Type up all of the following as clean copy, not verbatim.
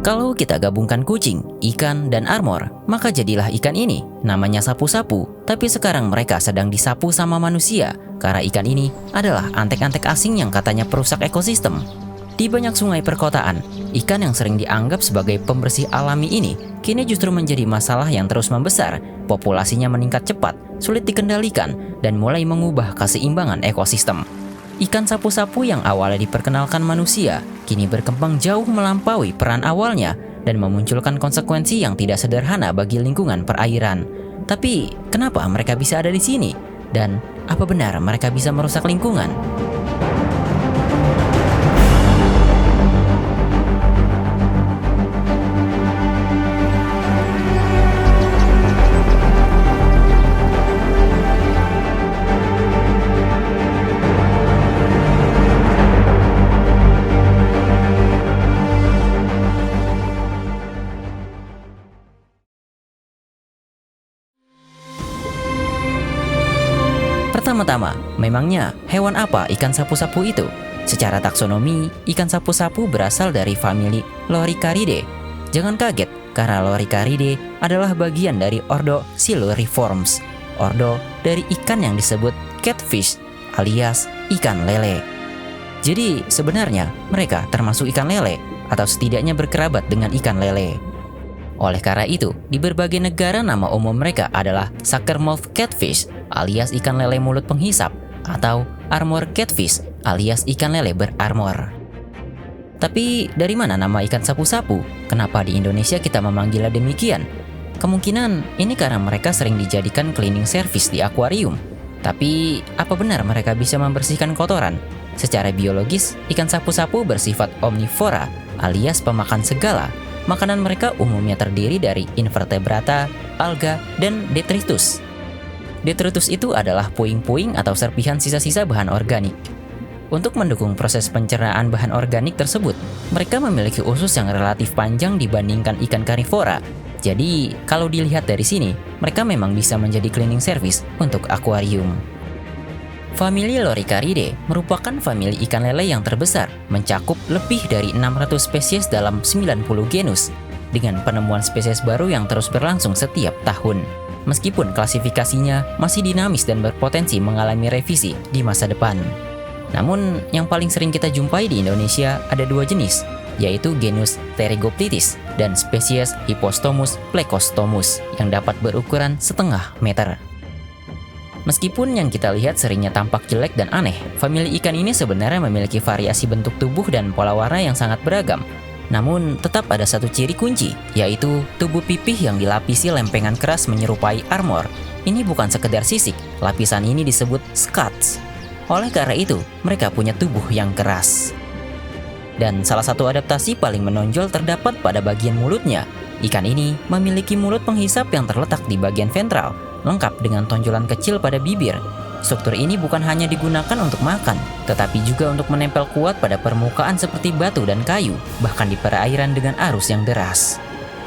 Kalau kita gabungkan kucing, ikan, dan armor, maka jadilah ikan ini. Namanya sapu-sapu, tapi sekarang mereka sedang disapu sama manusia, karena ikan ini adalah antek-antek asing yang katanya perusak ekosistem. Di banyak sungai perkotaan, ikan yang sering dianggap sebagai pembersih alami ini kini justru menjadi masalah yang terus membesar. Populasinya meningkat cepat, sulit dikendalikan, dan mulai mengubah keseimbangan ekosistem. Ikan sapu-sapu yang awalnya diperkenalkan manusia, kini berkembang jauh melampaui peran awalnya dan memunculkan konsekuensi yang tidak sederhana bagi lingkungan perairan. Tapi, kenapa mereka bisa ada di sini? Dan apa benar mereka bisa merusak lingkungan? Pertama-tama, memangnya hewan apa ikan sapu-sapu itu? Secara taksonomi, ikan sapu-sapu berasal dari famili Loricaridae. Jangan kaget, karena Loricaridae adalah bagian dari ordo Siluriformes, ordo dari ikan yang disebut catfish alias ikan lele. Jadi sebenarnya mereka termasuk ikan lele atau setidaknya berkerabat dengan ikan lele. Oleh karena itu, di berbagai negara nama umum mereka adalah suckermouth catfish alias ikan lele mulut penghisap atau armor catfish alias ikan lele berarmor. Tapi dari mana nama ikan sapu-sapu? Kenapa di Indonesia kita memanggilnya demikian? Kemungkinan ini karena mereka sering dijadikan cleaning service di akuarium. Tapi apa benar mereka bisa membersihkan kotoran? Secara biologis, ikan sapu-sapu bersifat omnivora alias pemakan segala. Makanan mereka umumnya terdiri dari invertebrata, alga, dan detritus. Detritus itu adalah puing-puing atau serpihan sisa-sisa bahan organik. Untuk mendukung proses pencernaan bahan organik tersebut, mereka memiliki usus yang relatif panjang dibandingkan ikan karnivora. Jadi, kalau dilihat dari sini, mereka memang bisa menjadi cleaning service untuk akuarium. Famili Loricaridae merupakan famili ikan lele yang terbesar, mencakup lebih dari 600 spesies dalam 90 genus, dengan penemuan spesies baru yang terus berlangsung setiap tahun. Meskipun klasifikasinya masih dinamis dan berpotensi mengalami revisi di masa depan. Namun, yang paling sering kita jumpai di Indonesia ada dua jenis, yaitu genus Pterygoptitis dan spesies Hippostomus plecostomus yang dapat berukuran setengah meter. Meskipun yang kita lihat seringnya tampak jelek dan aneh, famili ikan ini sebenarnya memiliki variasi bentuk tubuh dan pola warna yang sangat beragam. Namun, tetap ada satu ciri kunci, yaitu tubuh pipih yang dilapisi lempengan keras menyerupai armor. Ini bukan sekedar sisik, lapisan ini disebut scutes. Oleh karena itu, mereka punya tubuh yang keras. Dan salah satu adaptasi paling menonjol terdapat pada bagian mulutnya. Ikan ini memiliki mulut penghisap yang terletak di bagian ventral, lengkap dengan tonjolan kecil pada bibir. Struktur ini bukan hanya digunakan untuk makan, tetapi juga untuk menempel kuat pada permukaan seperti batu dan kayu, bahkan di perairan dengan arus yang deras.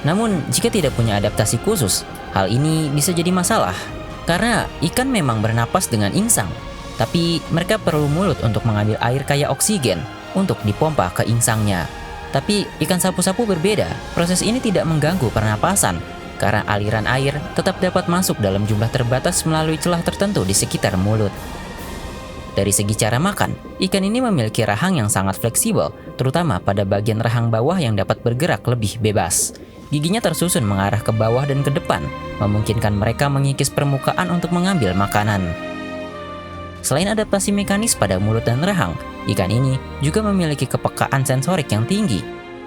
Namun, jika tidak punya adaptasi khusus, hal ini bisa jadi masalah. Karena ikan memang bernapas dengan insang, tapi mereka perlu mulut untuk mengambil air kaya oksigen untuk dipompa ke insangnya. Tapi ikan sapu-sapu berbeda, proses ini tidak mengganggu pernapasan, karena aliran air tetap dapat masuk dalam jumlah terbatas melalui celah tertentu di sekitar mulut. Dari segi cara makan, ikan ini memiliki rahang yang sangat fleksibel, terutama pada bagian rahang bawah yang dapat bergerak lebih bebas. Giginya tersusun mengarah ke bawah dan ke depan, memungkinkan mereka mengikis permukaan untuk mengambil makanan. Selain adaptasi mekanis pada mulut dan rahang, ikan ini juga memiliki kepekaan sensorik yang tinggi.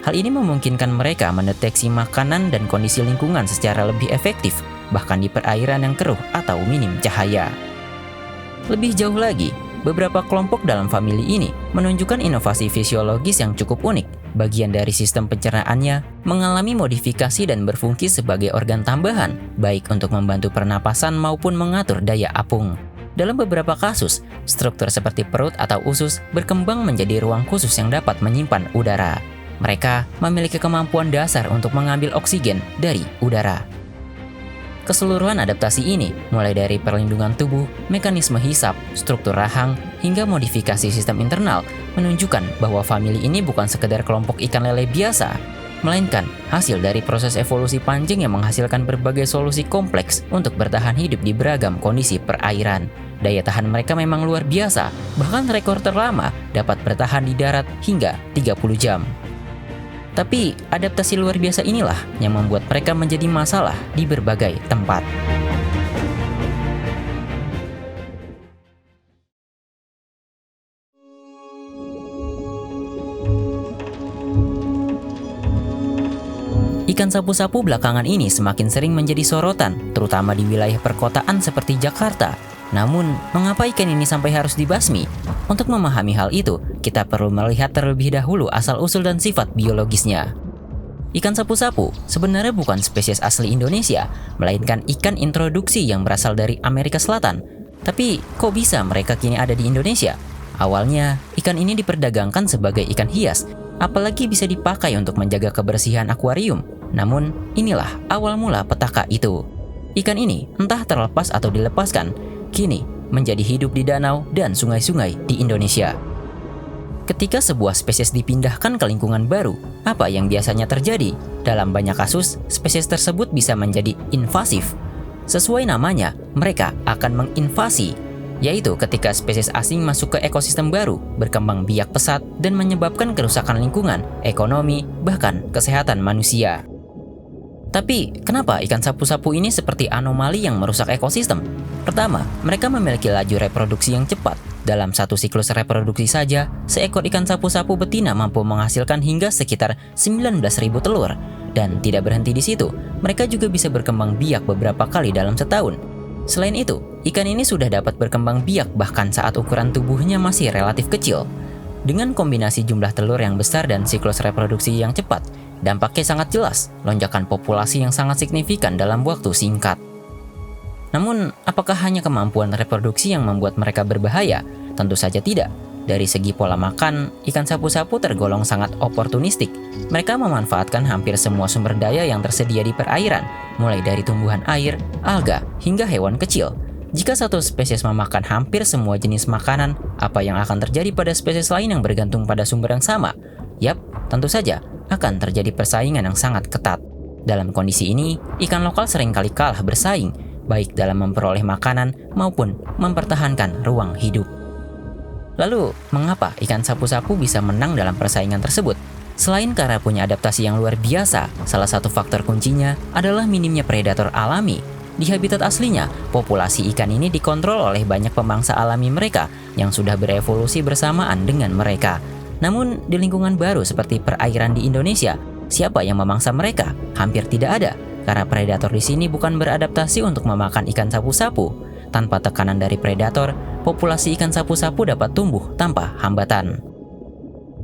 Hal ini memungkinkan mereka mendeteksi makanan dan kondisi lingkungan secara lebih efektif, bahkan di perairan yang keruh atau minim cahaya. Lebih jauh lagi, beberapa kelompok dalam famili ini menunjukkan inovasi fisiologis yang cukup unik. Bagian dari sistem pencernaannya mengalami modifikasi dan berfungsi sebagai organ tambahan, baik untuk membantu pernapasan maupun mengatur daya apung. Dalam beberapa kasus, struktur seperti perut atau usus berkembang menjadi ruang khusus yang dapat menyimpan udara. Mereka memiliki kemampuan dasar untuk mengambil oksigen dari udara. Keseluruhan adaptasi ini, mulai dari perlindungan tubuh, mekanisme hisap, struktur rahang, hingga modifikasi sistem internal, menunjukkan bahwa famili ini bukan sekedar kelompok ikan lele biasa. melainkan hasil dari proses evolusi pancing yang menghasilkan berbagai solusi kompleks untuk bertahan hidup di beragam kondisi perairan. Daya tahan mereka memang luar biasa, bahkan rekor terlama dapat bertahan di darat hingga 30 jam. Tapi adaptasi luar biasa inilah yang membuat mereka menjadi masalah di berbagai tempat. Ikan sapu-sapu belakangan ini semakin sering menjadi sorotan, terutama di wilayah perkotaan seperti Jakarta. Namun, mengapa ikan ini sampai harus dibasmi? Untuk memahami hal itu, kita perlu melihat terlebih dahulu asal-usul dan sifat biologisnya. Ikan sapu-sapu sebenarnya bukan spesies asli Indonesia, melainkan ikan introduksi yang berasal dari Amerika Selatan. Tapi, kok bisa mereka kini ada di Indonesia? Awalnya, ikan ini diperdagangkan sebagai ikan hias, apalagi bisa dipakai untuk menjaga kebersihan akuarium. Namun, inilah awal mula petaka itu. Ikan ini entah terlepas atau dilepaskan, kini menjadi hidup di danau dan sungai-sungai di Indonesia. Ketika sebuah spesies dipindahkan ke lingkungan baru, apa yang biasanya terjadi? Dalam banyak kasus, spesies tersebut bisa menjadi invasif. Sesuai namanya, mereka akan menginvasi, yaitu ketika spesies asing masuk ke ekosistem baru, berkembang biak pesat dan menyebabkan kerusakan lingkungan, ekonomi, bahkan kesehatan manusia. Tapi, kenapa ikan sapu-sapu ini seperti anomali yang merusak ekosistem? Pertama, mereka memiliki laju reproduksi yang cepat. Dalam satu siklus reproduksi saja, seekor ikan sapu-sapu betina mampu menghasilkan hingga sekitar 19.000 telur. Dan tidak berhenti di situ, mereka juga bisa berkembang biak beberapa kali dalam setahun. Selain itu, ikan ini sudah dapat berkembang biak bahkan saat ukuran tubuhnya masih relatif kecil. Dengan kombinasi jumlah telur yang besar dan siklus reproduksi yang cepat, dampaknya sangat jelas, lonjakan populasi yang sangat signifikan dalam waktu singkat. Namun, apakah hanya kemampuan reproduksi yang membuat mereka berbahaya? Tentu saja tidak. Dari segi pola makan, ikan sapu-sapu tergolong sangat oportunistik. Mereka memanfaatkan hampir semua sumber daya yang tersedia di perairan, mulai dari tumbuhan air, alga, hingga hewan kecil. Jika satu spesies memakan hampir semua jenis makanan, apa yang akan terjadi pada spesies lain yang bergantung pada sumber yang sama? Yap, tentu saja akan terjadi persaingan yang sangat ketat. Dalam kondisi ini, ikan lokal seringkali kalah bersaing, baik dalam memperoleh makanan maupun mempertahankan ruang hidup. Lalu, mengapa ikan sapu-sapu bisa menang dalam persaingan tersebut? Selain karena punya adaptasi yang luar biasa, salah satu faktor kuncinya adalah minimnya predator alami. Di habitat aslinya, populasi ikan ini dikontrol oleh banyak pemangsa alami mereka yang sudah berevolusi bersamaan dengan mereka. Namun, di lingkungan baru seperti perairan di Indonesia, siapa yang memangsa mereka? Hampir tidak ada, karena predator di sini bukan beradaptasi untuk memakan ikan sapu-sapu. Tanpa tekanan dari predator, populasi ikan sapu-sapu dapat tumbuh tanpa hambatan.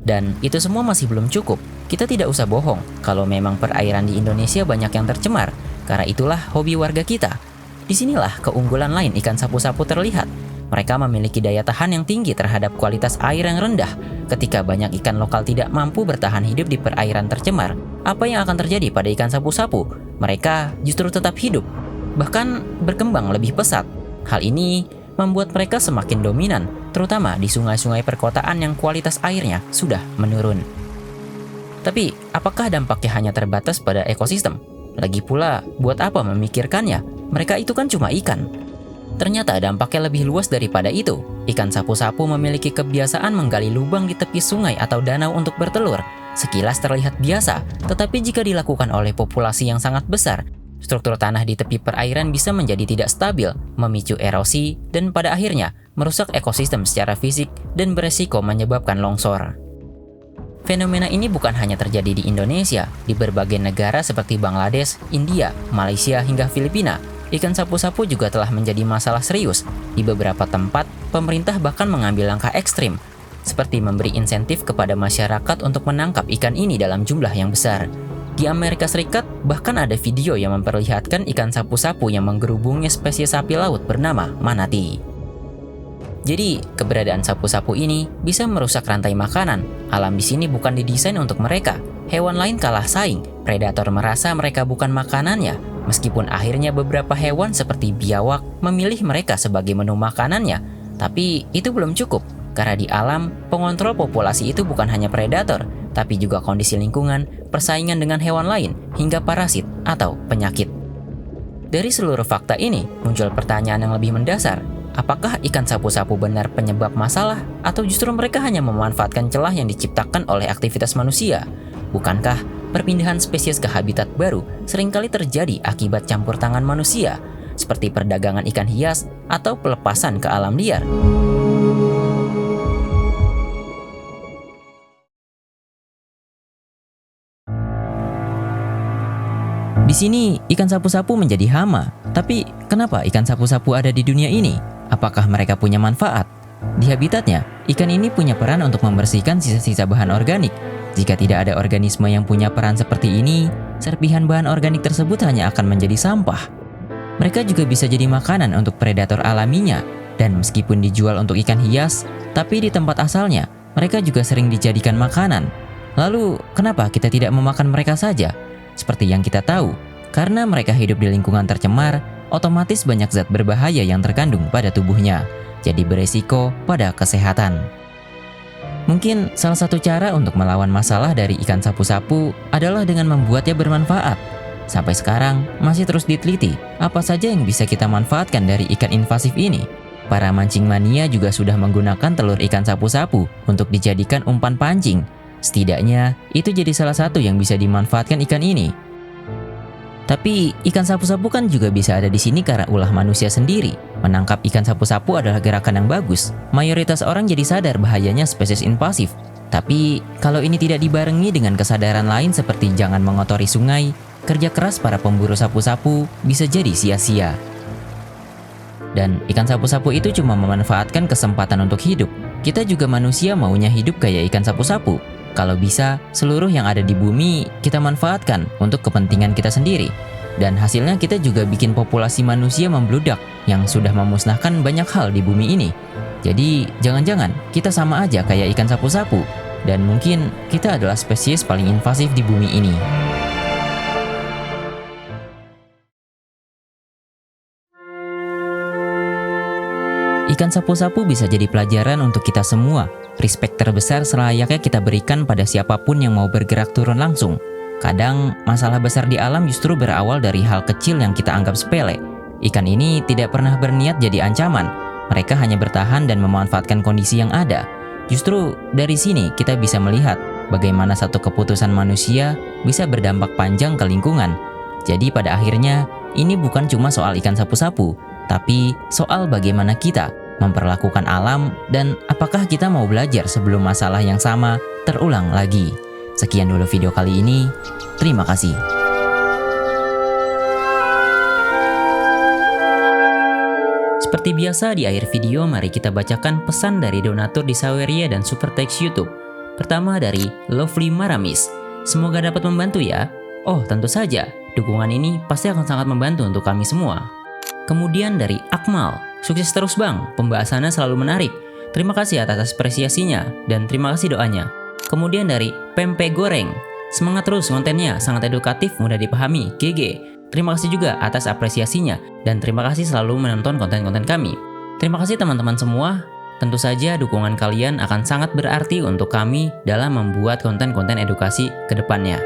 Dan itu semua masih belum cukup. Kita tidak usah bohong kalau memang perairan di Indonesia banyak yang tercemar, karena itulah hobi warga kita. Disinilah keunggulan lain ikan sapu-sapu terlihat. Mereka memiliki daya tahan yang tinggi terhadap kualitas air yang rendah. Ketika banyak ikan lokal tidak mampu bertahan hidup di perairan tercemar, apa yang akan terjadi pada ikan sapu-sapu? Mereka justru tetap hidup, bahkan berkembang lebih pesat. Hal ini membuat mereka semakin dominan, terutama di sungai-sungai perkotaan yang kualitas airnya sudah menurun. Tapi, apakah dampaknya hanya terbatas pada ekosistem? Lagi pula, buat apa memikirkannya? Mereka itu kan cuma ikan. Ternyata dampaknya lebih luas daripada itu. Ikan sapu-sapu memiliki kebiasaan menggali lubang di tepi sungai atau danau untuk bertelur. Sekilas terlihat biasa, tetapi jika dilakukan oleh populasi yang sangat besar, struktur tanah di tepi perairan bisa menjadi tidak stabil, memicu erosi, dan pada akhirnya merusak ekosistem secara fisik dan beresiko menyebabkan longsor. Fenomena ini bukan hanya terjadi di Indonesia, di berbagai negara seperti Bangladesh, India, Malaysia, hingga Filipina. Ikan sapu-sapu juga telah menjadi masalah serius. Di beberapa tempat, pemerintah bahkan mengambil langkah ekstrim, seperti memberi insentif kepada masyarakat untuk menangkap ikan ini dalam jumlah yang besar. Di Amerika Serikat, bahkan ada video yang memperlihatkan ikan sapu-sapu yang menggerubungi spesies sapi laut bernama manatee. Jadi, keberadaan sapu-sapu ini bisa merusak rantai makanan. Alam di sini bukan didesain untuk mereka. Hewan lain kalah saing. Predator merasa mereka bukan makanannya, meskipun akhirnya beberapa hewan seperti biawak memilih mereka sebagai menu makanannya. Tapi itu belum cukup, karena di alam, pengontrol populasi itu bukan hanya predator, tapi juga kondisi lingkungan, persaingan dengan hewan lain, hingga parasit atau penyakit. Dari seluruh fakta ini, muncul pertanyaan yang lebih mendasar. Apakah ikan sapu-sapu benar penyebab masalah, atau justru mereka hanya memanfaatkan celah yang diciptakan oleh aktivitas manusia? Bukankah perpindahan spesies ke habitat baru seringkali terjadi akibat campur tangan manusia, seperti perdagangan ikan hias atau pelepasan ke alam liar? Di sini, ikan sapu-sapu menjadi hama. Tapi, kenapa ikan sapu-sapu ada di dunia ini? Apakah mereka punya manfaat? Di habitatnya, ikan ini punya peran untuk membersihkan sisa-sisa bahan organik. Jika tidak ada organisme yang punya peran seperti ini, serpihan bahan organik tersebut hanya akan menjadi sampah. Mereka juga bisa jadi makanan untuk predator alaminya, dan meskipun dijual untuk ikan hias, tapi di tempat asalnya, mereka juga sering dijadikan makanan. Lalu, kenapa kita tidak memakan mereka saja? Seperti yang kita tahu, karena mereka hidup di lingkungan tercemar, otomatis banyak zat berbahaya yang terkandung pada tubuhnya, jadi beresiko pada kesehatan. Mungkin salah satu cara untuk melawan masalah dari ikan sapu-sapu adalah dengan membuatnya bermanfaat. Sampai sekarang, masih terus diteliti apa saja yang bisa kita manfaatkan dari ikan invasif ini. Para mancing mania juga sudah menggunakan telur ikan sapu-sapu untuk dijadikan umpan pancing. Setidaknya, itu jadi salah satu yang bisa dimanfaatkan ikan ini. Tapi, ikan sapu-sapu kan juga bisa ada di sini karena ulah manusia sendiri. Menangkap ikan sapu-sapu adalah gerakan yang bagus. Mayoritas orang jadi sadar bahayanya spesies invasif. Tapi, kalau ini tidak dibarengi dengan kesadaran lain seperti jangan mengotori sungai, kerja keras para pemburu sapu-sapu bisa jadi sia-sia. Dan ikan sapu-sapu itu cuma memanfaatkan kesempatan untuk hidup. Kita juga manusia maunya hidup kayak ikan sapu-sapu. Kalau bisa, seluruh yang ada di bumi kita manfaatkan untuk kepentingan kita sendiri. Dan hasilnya kita juga bikin populasi manusia membludak yang sudah memusnahkan banyak hal di bumi ini. Jadi, jangan-jangan kita sama aja kayak ikan sapu-sapu. Dan mungkin kita adalah spesies paling invasif di bumi ini. Ikan sapu-sapu bisa jadi pelajaran untuk kita semua. Respect terbesar selayaknya kita berikan pada siapapun yang mau bergerak turun langsung. Kadang, masalah besar di alam justru berawal dari hal kecil yang kita anggap sepele. Ikan ini tidak pernah berniat jadi ancaman. Mereka hanya bertahan dan memanfaatkan kondisi yang ada. Justru dari sini kita bisa melihat bagaimana satu keputusan manusia bisa berdampak panjang ke lingkungan. Jadi pada akhirnya, ini bukan cuma soal ikan sapu-sapu, tapi soal bagaimana kita memperlakukan alam dan apakah kita mau belajar sebelum masalah yang sama terulang lagi. Sekian dulu video kali ini. Terima kasih. Seperti biasa di akhir video, mari kita bacakan pesan dari donatur di Saweria dan Supertext YouTube. Pertama dari Lovely Maramis. Semoga dapat membantu ya. Oh, tentu saja. Dukungan ini pasti akan sangat membantu untuk kami semua. Kemudian dari Akmal. Sukses terus bang, pembahasannya selalu menarik. Terima kasih atas apresiasinya dan terima kasih doanya. Kemudian dari Pempe Goreng. Semangat terus kontennya, sangat edukatif, mudah dipahami. GG. Terima kasih juga atas apresiasinya dan terima kasih selalu menonton konten-konten kami. Terima kasih teman-teman semua. Tentu saja dukungan kalian akan sangat berarti untuk kami dalam membuat konten-konten edukasi ke depannya.